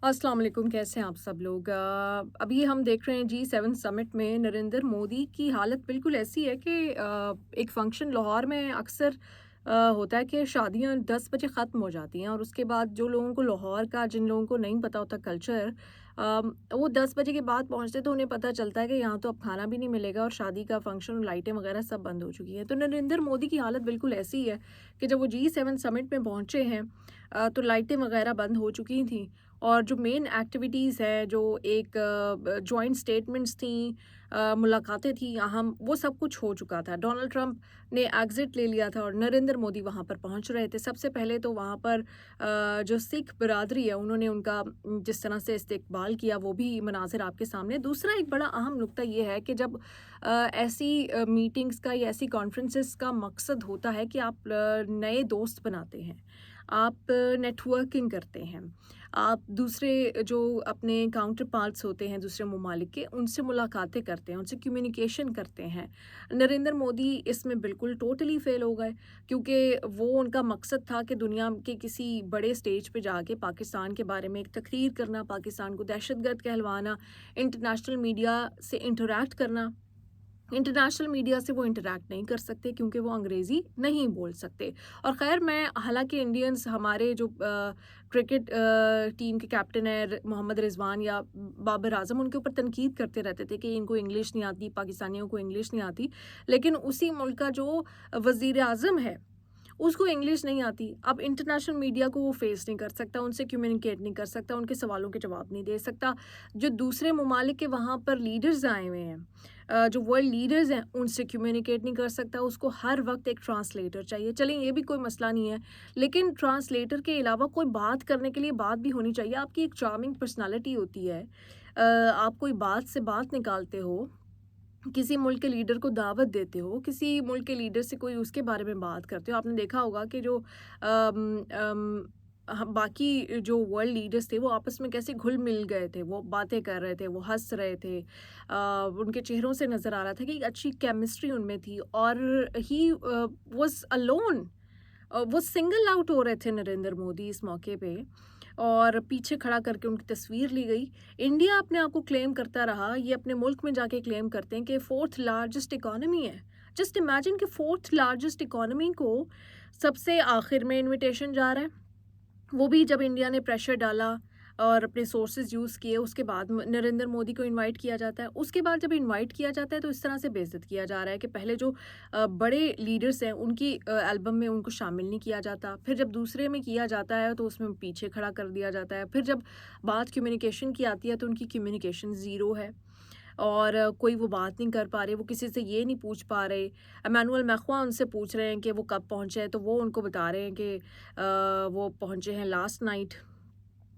अस्सलाम वालेकुम, कैसे हैं आप सब लोग? अभी हम देख रहे हैं G7 समिट में नरेंद्र मोदी की हालत बिल्कुल ऐसी है कि एक फ़ंक्शन लाहौर में अक्सर होता है कि शादियां 10 बजे ख़त्म हो जाती हैं और उसके बाद जो लोगों को लाहौर का, जिन लोगों को नहीं पता होता कल्चर, वो 10 बजे के बाद पहुंचते तो उन्हें पता चलता है कि यहाँ तो अब खाना भी नहीं मिलेगा और शादी का फंक्शन और लाइटें वगैरह सब बंद हो चुकी हैं। तो नरेंद्र मोदी की हालत बिल्कुल ऐसी है कि जब वो G7 समिट में पहुंचे हैं, तो लाइटें वगैरह बंद हो चुकी थी और जो मेन एक्टिविटीज़ है, जो एक जॉइंट स्टेटमेंट्स थी, मुलाकातें थी अहम, वो सब कुछ हो चुका था। डोनाल्ड ट्रंप ने एग्ज़िट ले लिया था और नरेंद्र मोदी वहाँ पर पहुँच रहे थे। सबसे पहले तो वहाँ पर जो सिख बिरादरी है, उन्होंने उनका जिस तरह से इस्तकबाल किया, वो भी मनाज़िर आपके सामने। दूसरा एक बड़ा अहम नुक्ता ये है कि जब ऐसी मीटिंग्स का या ऐसी कॉन्फ्रेंसेस का मकसद होता है कि आप नए दोस्त बनाते हैं, आप नेटवर्किंग करते हैं, आप दूसरे जो अपने काउंटर पार्ट्स होते हैं दूसरे ममालिक के, उनसे मुलाकातें करते हैं, उनसे कम्युनिकेशन करते हैं। नरेंद्र मोदी इसमें बिल्कुल टोटली फ़ेल हो गए, क्योंकि वो उनका मकसद था कि दुनिया के किसी बड़े स्टेज पे जाके पाकिस्तान के बारे में एक तकरीर करना, पाकिस्तान को दहशतगर्द कहलवाना, इंटरनेशनल मीडिया से इंटरैक्ट करना। इंटरनेशनल मीडिया से वो इंटरैक्ट नहीं कर सकते क्योंकि वो अंग्रेज़ी नहीं बोल सकते। और ख़ैर, मैं हालांकि इंडियंस, हमारे जो क्रिकेट टीम के कैप्टन है मोहम्मद रिजवान या बाबर आजम, उनके ऊपर तनकीद करते रहते थे कि इनको इंग्लिश नहीं आती, पाकिस्तानियों को इंग्लिश नहीं आती। लेकिन उसी मुल्क का जो वज़ीर आज़म है, उसको इंग्लिश नहीं आती। अब इंटरनेशनल मीडिया को वो फेस नहीं कर सकता, उनसे कम्युनिकेट नहीं कर सकता, उनके सवालों के जवाब नहीं दे सकता। जो दूसरे ममालिक के वहाँ पर लीडर्स आए हुए हैं, जो वर्ल्ड लीडर्स हैं, उनसे कम्युनिकेट नहीं कर सकता। उसको हर वक्त एक ट्रांसलेटर चाहिए। चलें, ये भी कोई मसला नहीं है, लेकिन ट्रांसलेटर के अलावा कोई बात करने के लिए बात भी होनी चाहिए। आपकी एक चार्मिंग पर्सनालिटी होती है, आप कोई बात से बात निकालते हो, किसी मुल्क के लीडर को दावत देते हो, किसी मुल्क के लीडर से कोई उसके बारे में बात करते हो। आपने देखा होगा कि जो बाकी जो वर्ल्ड लीडर्स थे, वो आपस में कैसे घुल मिल गए थे, वो बातें कर रहे थे, वो हंस रहे थे, उनके चेहरों से नज़र आ रहा था कि एक अच्छी केमिस्ट्री उनमें थी। और ही वॉज अलोन, वो सिंगल आउट हो रहे थे नरेंद्र मोदी इस मौके पे, और पीछे खड़ा करके उनकी तस्वीर ली गई। इंडिया अपने आप को क्लेम करता रहा, ये अपने मुल्क में जाके क्लेम करते हैं कि फोर्थ लार्जेस्ट इकोनॉमी है। जस्ट इमेजिन कि फोर्थ लार्जेस्ट इकोनॉमी को सबसे आखिर में इनविटेशन जा रहा है, वो भी जब इंडिया ने प्रेशर डाला और अपने सोर्सेज यूज़ किए, उसके बाद नरेंद्र मोदी को इनवाइट किया जाता है। उसके बाद जब इनवाइट किया जाता है तो इस तरह से बेइज्जत किया जा रहा है कि पहले जो बड़े लीडर्स हैं, उनकी एल्बम में उनको शामिल नहीं किया जाता। फिर जब दूसरे में किया जाता है तो उसमें पीछे खड़ा कर दिया जाता है। फिर जब बात कम्युनिकेशन की आती है तो उनकी कम्युनिकेशन ज़ीरो है और कोई वो बात नहीं कर पा रहे, वो किसी से ये नहीं पूछ पा रहे। इमैनुअल मैक्रों उनसे पूछ रहे हैं कि वो कब पहुँचे हैं, तो वो उनको बता रहे हैं कि वो पहुँचे हैं लास्ट नाइट।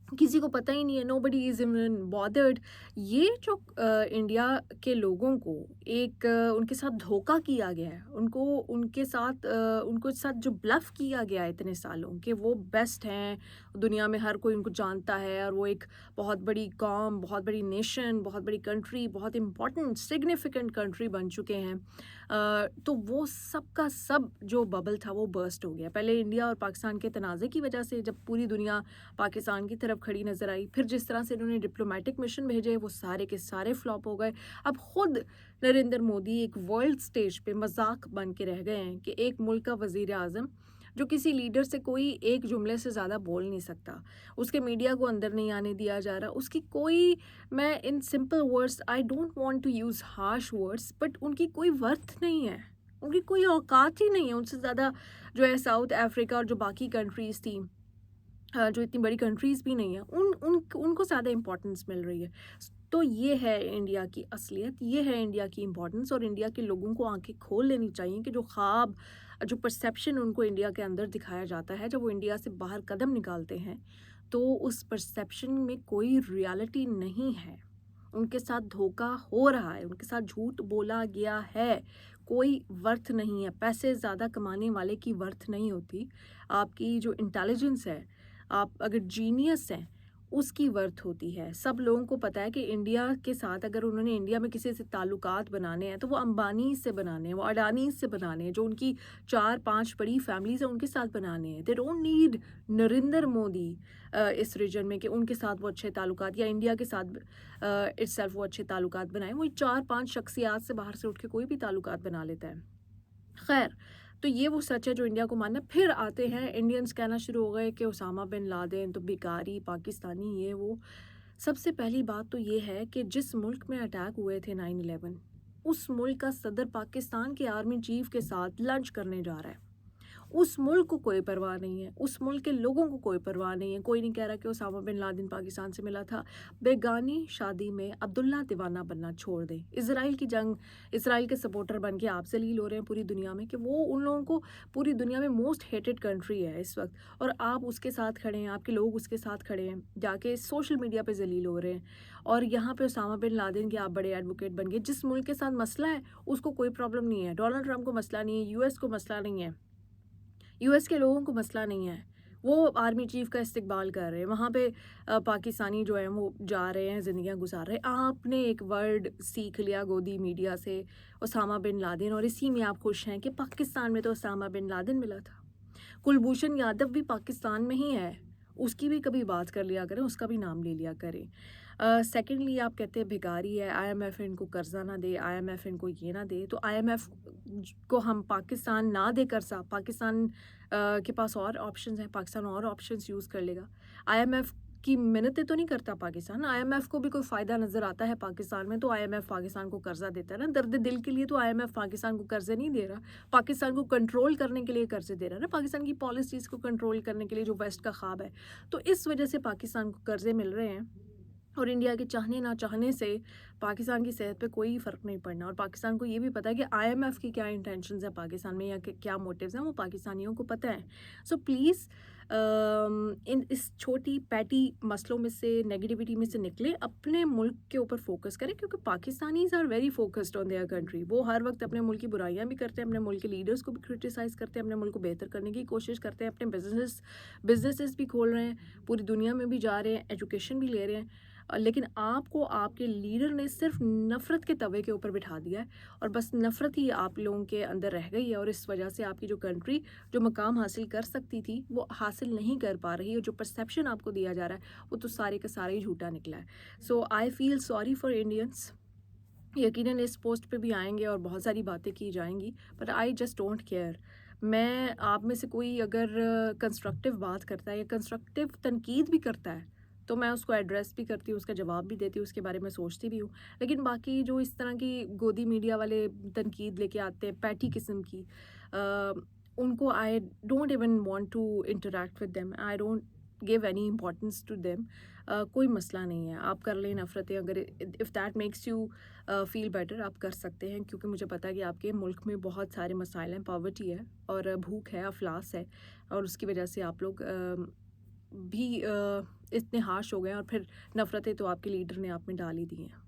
किसी को पता ही नहीं है, नोबडी इज़ इवन बॉदर्ड। ये जो इंडिया के लोगों को एक उनके साथ धोखा किया गया है, उनको साथ जो ब्लफ किया गया है इतने सालों कि वो बेस्ट हैं, दुनिया में हर कोई उनको जानता है और वो एक बहुत बड़ी कौम, बहुत बड़ी नेशन, बहुत बड़ी कंट्री, बहुत इंपॉर्टेंट सिग्निफिकेंट कंट्री बन चुके हैं। तो वो सब का सब जो बबल था वो बर्स्ट हो गया। पहले इंडिया और पाकिस्तान के तनाज़े की वजह से जब पूरी दुनिया पाकिस्तान की तरफ खड़ी नज़र आई, फिर जिस तरह से इन्होंने डिप्लोमेटिक मिशन भेजे, वो सारे के सारे फ्लॉप हो गए। अब खुद नरेंद्र मोदी एक वर्ल्ड स्टेज पे मजाक बन के रह गए हैं कि एक मुल्क का वज़ीर आज़म जो किसी लीडर से कोई एक जुमले से ज़्यादा बोल नहीं सकता, उसके मीडिया को अंदर नहीं आने दिया जा रहा, उसकी कोई, मैं in simple words, I don't want to use harsh words, but उनकी कोई वर्थ नहीं है, उनकी कोई औकात ही नहीं है उनसे ज़्यादा। जो है साउथ अफ्रीका और जो बाकी कंट्रीज़ थी, जो इतनी बड़ी कंट्रीज़ भी नहीं है, उनको ज़्यादा इम्पोर्टेंस मिल रही है। तो ये है इंडिया की असलियत, ये है इंडिया की इम्पोर्टेंस, और इंडिया के लोगों को आंखें खोल लेनी चाहिए कि जो ख्वाब, जो परसेप्शन उनको इंडिया के अंदर दिखाया जाता है, जब वो इंडिया से बाहर कदम निकालते हैं, तो उस परसेप्शन में कोई रियलिटी नहीं है। उनके साथ धोखा हो रहा है, उनके साथ झूठ बोला गया है, कोई वर्थ नहीं है। पैसे ज़्यादा कमाने वाले की वर्थ नहीं होती। आपकी जो इंटेलिजेंस है, आप अगर जीनियस हैं, اس کی ورتھ ہوتی ہے. سب لوگوں کو پتہ ہے کہ انڈیا کے ساتھ اگر انہوں نے انڈیا میں کسی سے تعلقات بنانے ہیں تو وہ امبانی سے بنانے ہیں, وہ اڈانی سے بنانے ہیں, جو ان کی 4-5 بڑی فیملیز ہیں ان کے ساتھ بنانے ہیں. They don't need Narendra Modi اس ریجن میں کہ ان کے ساتھ وہ اچھے تعلقات, یا انڈیا کے ساتھ اٹس سیلف وہ اچھے تعلقات بنائیں. وہ 4-5 شخصیات سے باہر سے اٹھ کے کوئی بھی تعلقات بنا لیتا ہے. خیر, تو یہ وہ سچ ہے جو انڈیا کو ماننا. پھر آتے ہیں انڈینس کہنا شروع ہو گئے کہ اسامہ بن لادن تو بیکاری پاکستانی یہ وہ. سب سے پہلی بات تو یہ ہے کہ جس ملک میں اٹیک ہوئے تھے 9/11, اس ملک کا صدر پاکستان کے آرمی چیف کے ساتھ لنچ کرنے جا رہا ہے. اس ملک کو کوئی پرواہ نہیں ہے, اس ملک کے لوگوں کو کوئی پرواہ نہیں ہے. کوئی نہیں کہہ رہا کہ اسامہ بن لادن پاکستان سے ملا تھا. بیگانی شادی میں عبداللہ دیوانہ بننا چھوڑ دیں. اسرائیل کی جنگ, اسرائیل کے سپورٹر بن کے آپ ذلیل ہو رہے ہیں پوری دنیا میں کہ وہ ان لوگوں کو پوری دنیا میں موسٹ ہیٹڈ کنٹری ہے اس وقت, اور آپ اس کے ساتھ کھڑے ہیں, آپ کے لوگ اس کے ساتھ کھڑے ہیں, جا کے سوشل میڈیا پہ ذلیل ہو رہے ہیں. اور یہاں پہ اسامہ بن لادن کے آپ بڑے ایڈوکیٹ بن گئے. جس ملک کے ساتھ مسئلہ ہے اس کو کوئی پرابلم نہیں ہے. ڈونلڈ ٹرمپ کو مسئلہ نہیں ہے, یو ایس کو مسئلہ نہیں ہے, یو ایس کے لوگوں کو مسئلہ نہیں ہے. وہ آرمی چیف کا استقبال کر رہے ہیں وہاں پہ. پاکستانی جو ہیں وہ جا رہے ہیں, زندگیاں گزار رہے ہیں. آپ نے ایک ورڈ سیکھ لیا گودی میڈیا سے, اسامہ بن لادن, اور اسی میں آپ خوش ہیں کہ پاکستان میں تو اسامہ بن لادن ملا تھا. کلبھوشن یادو بھی پاکستان میں ہی ہے, اس کی بھی کبھی بات کر لیا کریں, اس کا بھی نام لے لیا کریں. سیکنڈلی آپ کہتے ہیں بھکاری ہے, آئی ایم ایف ان کو قرضہ نہ دے, آئی ایم ایف ان کو یہ نہ دے. تو آئی ایم ایف کو ہم پاکستان نہ دے قرضہ, پاکستان کے پاس اور آپشنز ہیں, پاکستان اور آپشنز یوز کر لے گا. آئی ایم ایف کی منتیں تو نہیں کرتا پاکستان. آئی ایم ایف کو بھی کوئی فائدہ نظر آتا ہے پاکستان میں تو آئی ایم ایف پاکستان کو قرضہ دیتا ہے نا. درد دل کے لیے تو آئی ایم ایف پاکستان کو قرضے نہیں دے رہا, پاکستان کو کنٹرول کرنے کے لیے قرضے دے رہا ہے نا, پاکستان کی پالیسیز کو کنٹرول کرنے کے لیے جو ویسٹ کا خواب ہے. تو اس وجہ سے پاکستان کو قرضے مل رہے ہیں, اور انڈیا کے چاہنے نہ چاہنے سے پاکستان کی صحت پہ کوئی فرق نہیں پڑنا. اور پاکستان کو یہ بھی پتہ ہے کہ آئی ایم ایف کی کیا انٹینشنز ہیں پاکستان میں, یا کہ کیا موٹیوز ہیں, وہ پاکستانیوں کو پتہ ہے. سو پلیز اس چھوٹی پیٹی مسئلوں میں سے, نیگیٹیوٹی میں سے نکلیں, اپنے ملک کے اوپر فوکس کریں, کیونکہ Pakistanis are very focused on their country. وہ ہر وقت اپنے ملک کی برائیاں بھی کرتے ہیں, اپنے ملک کے لیڈرز کو بھی کرٹیسائز کرتے ہیں, اپنے ملک کو بہتر کرنے کی کوشش کرتے ہیں, اپنے بزنسز بھی کھول رہے ہیں, پوری دنیا میں بھی جا رہے ہیں, ایجوکیشن بھی لے رہے ہیں. لیکن آپ کو آپ کے لیڈر نے صرف نفرت کے توے کے اوپر بٹھا دیا ہے, اور بس نفرت ہی آپ لوگوں کے اندر رہ گئی ہے, اور اس وجہ سے آپ کی جو کنٹری جو مقام حاصل کر سکتی تھی وہ حاصل نہیں کر پا رہی, اور جو پرسیپشن آپ کو دیا جا رہا ہے وہ تو سارے کا سارا ہی جھوٹا نکلا ہے. سو آئی فیل سوری فار انڈینس. یقیناً اس پوسٹ پہ بھی آئیں گے اور بہت ساری باتیں کی جائیں گی, but I just don't care. میں آپ میں سے کوئی اگر کنسٹرکٹیو بات کرتا ہے یا کنسٹرکٹیو تنقید بھی کرتا ہے تو میں اس کو ایڈریس بھی کرتی ہوں, اس کا جواب بھی دیتی ہوں, اس کے بارے میں سوچتی بھی ہوں. لیکن باقی جو اس طرح کی گودی میڈیا والے تنقید لے کے آتے ہیں پیٹی قسم کی, ان کو I don't even want to interact with them, I don't give any importance to them. کوئی مسئلہ نہیں ہے, آپ کر لیں نفرتیں, اگر if that makes you feel better آپ کر سکتے ہیں, کیونکہ مجھے پتا ہے کہ آپ کے ملک میں بہت سارے مسائل ہیں, پاورٹی ہے اور بھوک ہے, افلاس ہے, اور اس کی وجہ سے آپ لوگ بھی اتنے ہارش ہو گئے ہیں, اور پھر نفرتیں تو آپ کے لیڈر نے آپ میں ڈال ہی دی ہیں.